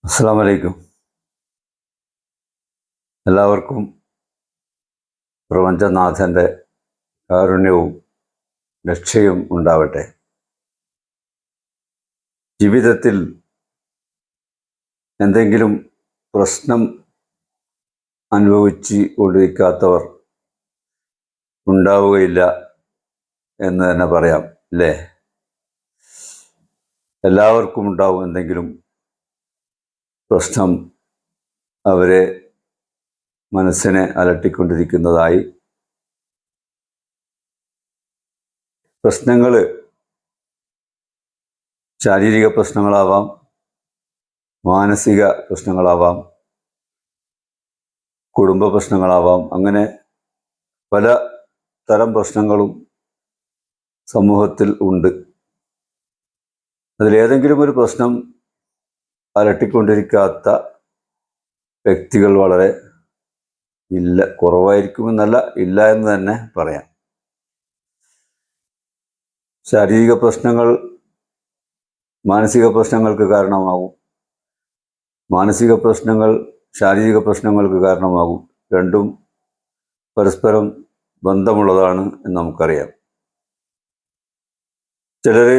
അസ്സലാമു അലൈക്കും. എല്ലാവർക്കും പ്രപഞ്ചനാഥൻ്റെ കാരുണ്യവും രക്ഷയും ഉണ്ടാവട്ടെ. ജീവിതത്തിൽ എന്തെങ്കിലും പ്രശ്നം അനുഭവിച്ച് കൊണ്ടിരിക്കാത്തവർ ഉണ്ടാവുകയില്ല എന്ന് തന്നെ പറയാം, അല്ലേ? എല്ലാവർക്കും ഉണ്ടാവും എന്തെങ്കിലും പ്രശ്നം അവരെ മനസ്സിനെ അലട്ടിക്കൊണ്ടിരിക്കുന്നതായി. പ്രശ്നങ്ങൾ ശാരീരിക പ്രശ്നങ്ങളാവാം, മാനസിക പ്രശ്നങ്ങളാവാം, കുടുംബ പ്രശ്നങ്ങളാവാം. അങ്ങനെ പല തരം പ്രശ്നങ്ങളും സമൂഹത്തിൽ ഉണ്ട്. അതിലേതെങ്കിലും ഒരു പ്രശ്നം അലട്ടിക്കൊണ്ടിരിക്കാത്ത വ്യക്തികൾ വളരെ കുറവായിരിക്കുമെന്നല്ല, ഇല്ല എന്ന് തന്നെ പറയാം. ശാരീരിക പ്രശ്നങ്ങൾ മാനസിക പ്രശ്നങ്ങൾക്ക് കാരണമാകും, മാനസിക പ്രശ്നങ്ങൾ ശാരീരിക പ്രശ്നങ്ങൾക്ക് കാരണമാകും. രണ്ടും പരസ്പരം ബന്ധമുള്ളതാണ് എന്ന് നമുക്കറിയാം. ചിലർ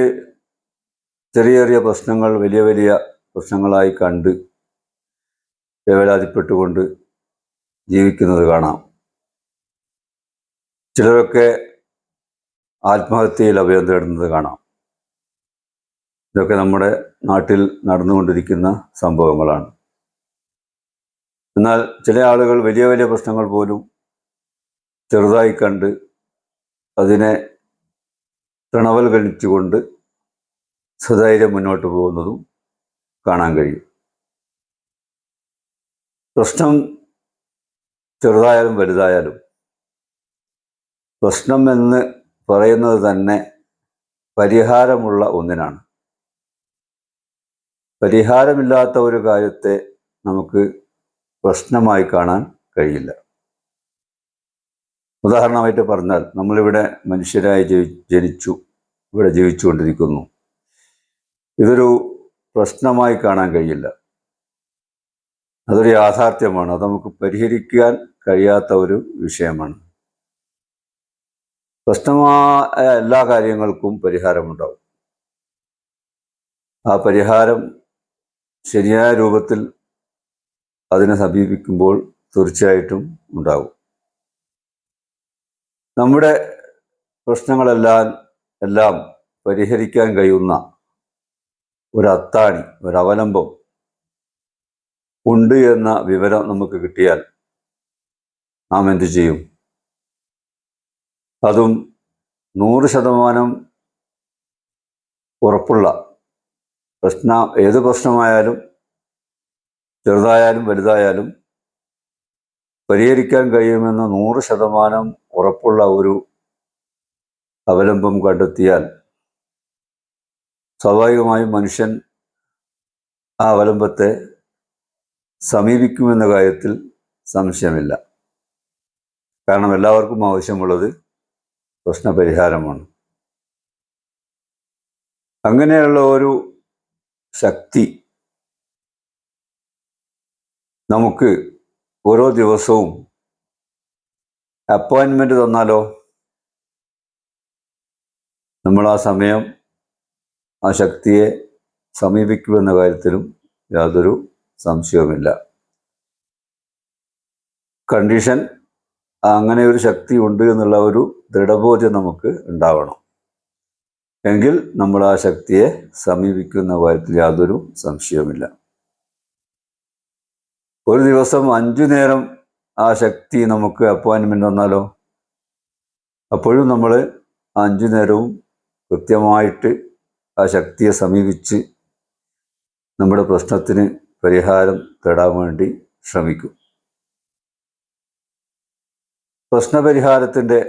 ചെറിയ ചെറിയ പ്രശ്നങ്ങൾ വലിയ വലിയ പ്രശ്നങ്ങളായി കണ്ട് വേവലാതിപ്പെട്ടുകൊണ്ട് ജീവിക്കുന്നത് കാണാം. ചിലരൊക്കെ ആത്മഹത്യയിൽ അഭയം തേടുന്നത് കാണാം. ഇതൊക്കെ നമ്മുടെ നാട്ടിൽ നടന്നുകൊണ്ടിരിക്കുന്ന സംഭവങ്ങളാണ്. എന്നാൽ ചില ആളുകൾ വലിയ വലിയ പ്രശ്നങ്ങൾ പോലും ചെറുതായി കണ്ട് അതിനെ തൃണവൽക്കരിച്ചുകൊണ്ട് സധൈര്യം മുന്നോട്ട് പോകുന്നതും കാണാൻ കഴിയും. പ്രശ്നം ചെറുതായാലും വലുതായാലും പ്രശ്നം എന്ന് പറയുന്നത് തന്നെ പരിഹാരമുള്ള ഒന്നിനാണ്. പരിഹാരമില്ലാത്ത ഒരു കാര്യത്തെ നമുക്ക് പ്രശ്നമായി കാണാൻ കഴിയില്ല. ഉദാഹരണമായിട്ട് പറഞ്ഞാൽ, നമ്മളിവിടെ മനുഷ്യരായി ജനിച്ചു, ഇവിടെ ജീവിച്ചുകൊണ്ടിരിക്കുന്നു. ഇതൊരു പ്രശ്നമായി കാണാൻ കഴിയില്ല. അതൊരു യാഥാർത്ഥ്യമാണ്. അത് നമുക്ക് പരിഹരിക്കാൻ കഴിയാത്ത ഒരു വിഷയമാണ്. പ്രശ്നമായ എല്ലാ കാര്യങ്ങൾക്കും പരിഹാരമുണ്ടാവും. ആ പരിഹാരം ശരിയായ രൂപത്തിൽ അതിനെ സമീപിക്കുമ്പോൾ തീർച്ചയായിട്ടും ഉണ്ടാവും. നമ്മുടെ പ്രശ്നങ്ങളെല്ലാം പരിഹരിക്കാൻ കഴിയുന്ന ഒരു അത്താണി, ഒരു അവലംബം ഉണ്ട് എന്ന വിവരം നമുക്ക് കിട്ടിയാൽ നാം എന്തു ചെയ്യും? അതും 100% ഉറപ്പുള്ള ഏത് പ്രശ്നമായാലും ചെറുതായാലും വലുതായാലും പരിഹരിക്കാൻ കഴിയുമെന്ന് 100% ഉറപ്പുള്ള ഒരു അവലംബം കണ്ടെത്തിയാൽ സ്വാഭാവികമായും മനുഷ്യൻ ആ അവലംബത്തെ സമീപിക്കുമെന്ന കാര്യത്തിൽ സംശയമില്ല. കാരണം എല്ലാവർക്കും ആവശ്യമുള്ളത് പ്രശ്നപരിഹാരമാണ്. അങ്ങനെയുള്ള ഒരു ശക്തി നമുക്ക് ഓരോ ദിവസവും അപ്പോയിൻമെൻറ്റ് തന്നാലോ? നമ്മൾ ആ സമയം ആ ശക്തിയെ സമീപിക്കുമെന്ന കാര്യത്തിലും യാതൊരു സംശയവുമില്ല. കണ്ടീഷൻ അങ്ങനെ ഒരു ശക്തി ഉണ്ട് എന്നുള്ള ഒരു ദൃഢബോധ്യം നമുക്ക് ഉണ്ടാവണം. എങ്കിൽ നമ്മൾ ആ ശക്തിയെ സമീപിക്കുന്ന കാര്യത്തിൽ യാതൊരു സംശയവുമില്ല. ഒരു ദിവസം 5 നേരം ആ ശക്തി നമുക്ക് അപ്പോയിൻമെൻറ്റ് വന്നാലോ? അപ്പോഴും നമ്മൾ 5 നേരവും കൃത്യമായിട്ട് ആ ശക്തിയെ സമീപിച്ച് നമ്മുടെ പ്രശ്നത്തിന് പരിഹാരം തേടാൻ വേണ്ടി ശ്രമിക്കും. പ്രശ്നപരിഹാരത്തിൻ്റെ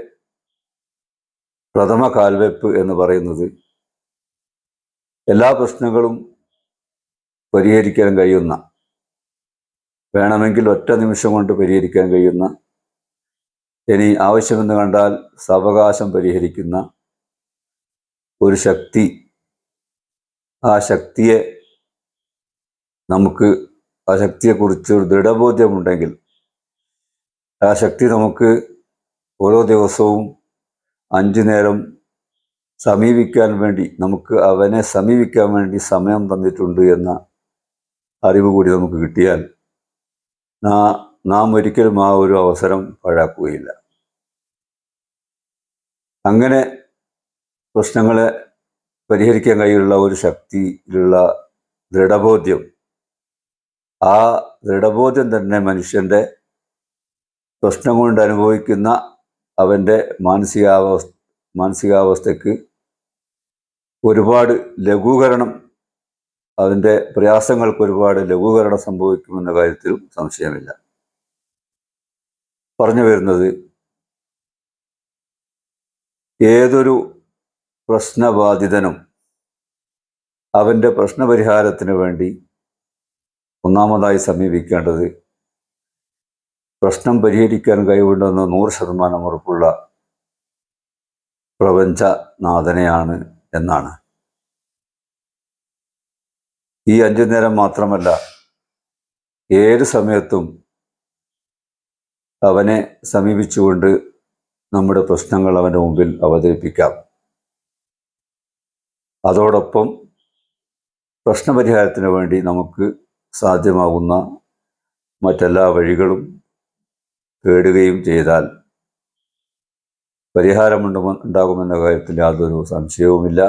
പ്രഥമ കാൽവെപ്പ് എന്ന് പറയുന്നത് എല്ലാ പ്രശ്നങ്ങളും പരിഹരിക്കാൻ കഴിയുന്ന, വേണമെങ്കിൽ ഒറ്റ നിമിഷം കൊണ്ട് പരിഹരിക്കാൻ കഴിയുന്ന, ഇനി ആവശ്യമെന്ന് കണ്ടാൽ സാവകാശം പരിഹരിക്കുന്ന ഒരു ശക്തി, ആ ശക്തിയെ നമുക്ക് ആ ശക്തിയെക്കുറിച്ച് ഒരു ദൃഢബോധ്യമുണ്ടെങ്കിൽ ആ ശക്തി നമുക്ക് ഓരോ ദിവസവും 5 നേരം സമീപിക്കാൻ വേണ്ടി, നമുക്ക് അവനെ സമീപിക്കാൻ വേണ്ടി സമയം തന്നിട്ടുണ്ട് എന്ന അറിവ് കൂടി നമുക്ക് കിട്ടിയാൽ നാം ഒരിക്കലും ആ ഒരു അവസരം പാഴാക്കുകയില്ല. അങ്ങനെ പ്രശ്നങ്ങളെ പരിഹരിക്കാൻ കഴിയുള്ള ഒരു ശക്തിയിലുള്ള ദൃഢബോധ്യം, ആ ദൃഢബോധ്യം തന്നെ മനുഷ്യൻ്റെ പ്രശ്നം കൊണ്ട് അനുഭവിക്കുന്ന അവൻ്റെ മാനസികാവസ്ഥയ്ക്ക് ഒരുപാട് ലഘൂകരണം, അതിൻ്റെ പ്രയാസങ്ങൾക്ക് ഒരുപാട് ലഘൂകരണം സംഭവിക്കുമെന്ന കാര്യത്തിലും സംശയമില്ല. പറഞ്ഞു വരുന്നത്, ഏതൊരു പ്രശ്നബാധിതനും അവൻ്റെ പ്രശ്നപരിഹാരത്തിന് വേണ്ടി ഒന്നാമതായി സമീപിക്കേണ്ടത് പ്രശ്നം പരിഹരിക്കാൻ കഴിവുണ്ടെന്ന് 100% ഉറപ്പുള്ള പ്രപഞ്ചനാഥനെയാണ് എന്നാണ്. ഈ 5 നേരം മാത്രമല്ല, ഏത് സമയത്തും അവനെ സമീപിച്ചുകൊണ്ട് നമ്മുടെ പ്രശ്നങ്ങൾ അവൻ്റെ മുമ്പിൽ അവതരിപ്പിക്കാം. അതോടൊപ്പം പ്രശ്നപരിഹാരത്തിന് വേണ്ടി നമുക്ക് സാധ്യമാകുന്ന മറ്റെല്ലാ വഴികളും തേടുകയും ചെയ്താൽ പരിഹാരമുണ്ടാകുമെന്ന കാര്യത്തിൽ യാതൊരു സംശയവുമില്ല.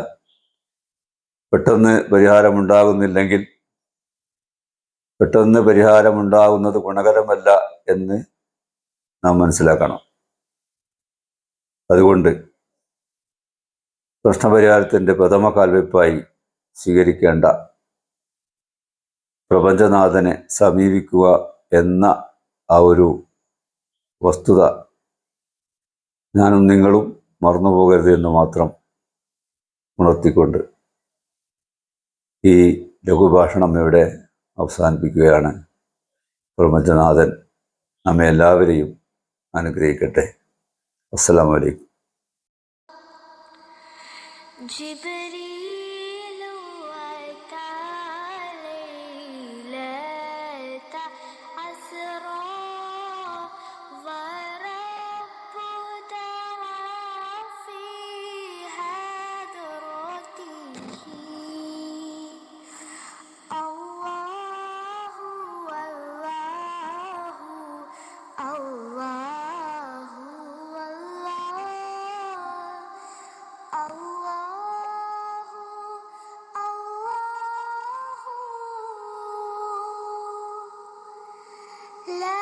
പെട്ടെന്ന് പരിഹാരമുണ്ടാകുന്നില്ലെങ്കിൽ, പെട്ടെന്ന് പരിഹാരമുണ്ടാകുന്നത് ഗുണകരമല്ല എന്ന് നാം മനസ്സിലാക്കണം. അതുകൊണ്ട് പ്രശ്നപരിഹാരത്തിൻ്റെ പ്രഥമ കാൽവെപ്പായി സ്വീകരിക്കേണ്ട പ്രപഞ്ചനാഥനെ സമീപിക്കുക എന്ന ആ ഒരു വസ്തുത ഞാനും നിങ്ങളും മറന്നുപോകരുത് എന്ന് മാത്രം ഉണർത്തിക്കൊണ്ട് ഈ ലഘുഭാഷണം ഇവിടെ അവസാനിപ്പിക്കുകയാണ്. പ്രപഞ്ചനാഥൻ നമ്മെ എല്ലാവരെയും അനുഗ്രഹിക്കട്ടെ. അസ്സലാമു അലൈക്കും. La